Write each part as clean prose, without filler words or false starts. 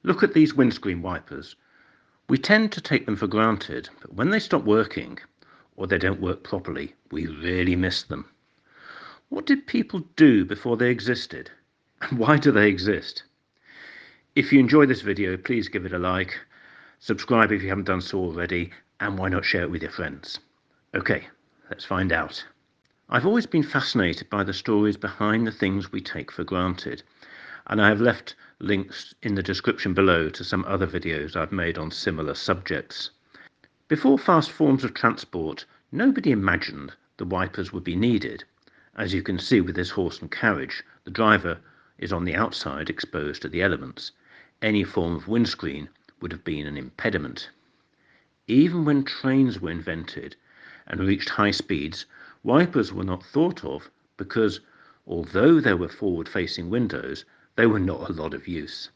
Look at these windscreen wipers. We tend to take them for granted, but when they stop working, or they don't work properly, we really miss them. What did people do before they existed? And why do they exist? If you enjoy this video, please give it a like, subscribe if you haven't done so already, and why not share it with your friends? Okay, let's find out. I've always been fascinated by the stories behind the things we take for granted, and I have left links in the description below to some other videos I've made on similar subjects. Before fast forms of transport, nobody imagined the wipers would be needed. As you can see with this horse and carriage, the driver is on the outside exposed to the elements. Any form of windscreen would have been an impediment. Even when trains were invented and reached high speeds, wipers were not thought of because, although there were forward-facing windows, they were not a lot of use.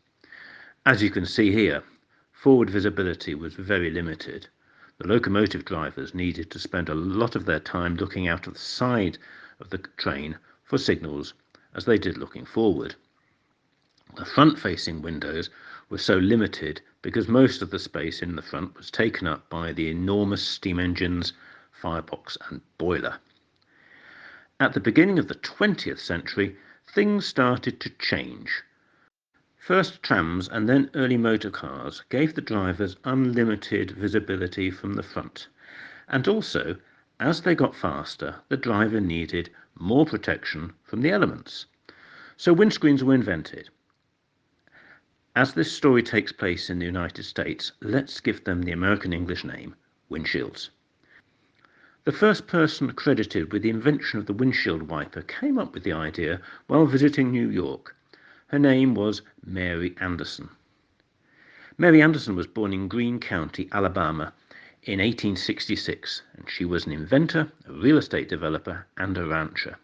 As you can see here, forward visibility was very limited. The locomotive drivers needed to spend a lot of their time looking out of the side of the train for signals as they did looking forward. The front-facing windows were so limited because most of the space in the front was taken up by the enormous steam engines, firebox and boiler. At the beginning of the 20th century, things started to change. First trams and then early motor cars gave the drivers unlimited visibility from the front, and also, as they got faster, the driver needed more protection from the elements. So windscreens were invented. As this story takes place in the United States, let's give them the American English name, windshields. The first person credited with the invention of the windshield wiper came up with the idea while visiting New York. Her name was Mary Anderson. Mary Anderson was born in Greene County, Alabama in 1866, and she was an inventor, a real estate developer, and a rancher.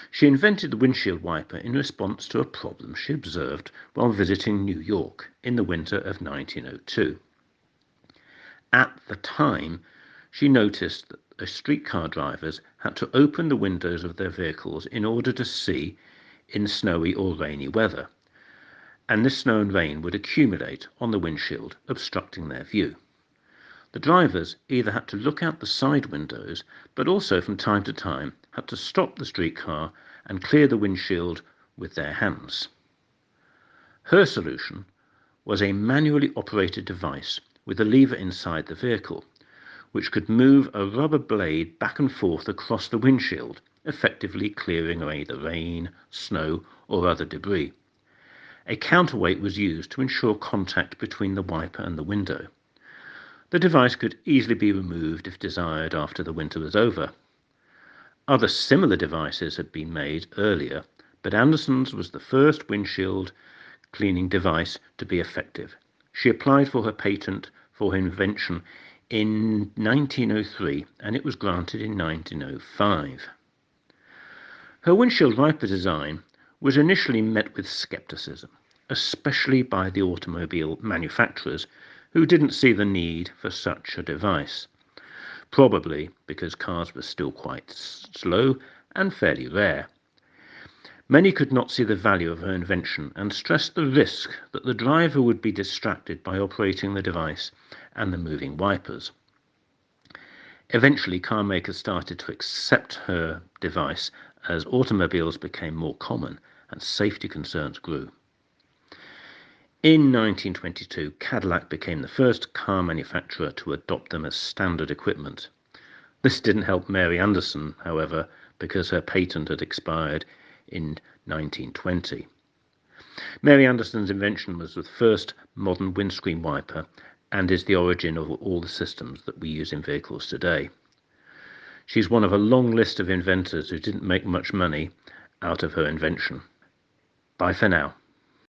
She invented the windshield wiper in response to a problem she observed while visiting New York in the winter of 1902. At the time, she noticed that streetcar drivers had to open the windows of their vehicles in order to see in snowy or rainy weather, and this snow and rain would accumulate on the windshield, obstructing their view. The drivers either had to look out the side windows, but also from time to time had to stop the streetcar and clear the windshield with their hands. Her solution was a manually operated device with a lever inside the vehicle, which could move a rubber blade back and forth across the windshield, effectively clearing away the rain, snow, or other debris. A counterweight was used to ensure contact between the wiper and the window. The device could easily be removed if desired after the winter was over. Other similar devices had been made earlier, but Anderson's was the first windshield cleaning device to be effective. She applied for her patent for her invention in 1903, and it was granted in 1905. Her windshield wiper design was initially met with skepticism, especially by the automobile manufacturers, who didn't see the need for such a device, probably because cars were still quite slow and fairly rare. Many could not see the value of her invention and stressed the risk that the driver would be distracted by operating the device and the moving wipers. Eventually, car makers started to accept her device as automobiles became more common and safety concerns grew. In 1922, Cadillac became the first car manufacturer to adopt them as standard equipment. This didn't help Mary Anderson, however, because her patent had expired in 1920. Mary Anderson's invention was the first modern windscreen wiper and is the origin of all the systems that we use in vehicles today. She's one of a long list of inventors who didn't make much money out of her invention. Bye for now.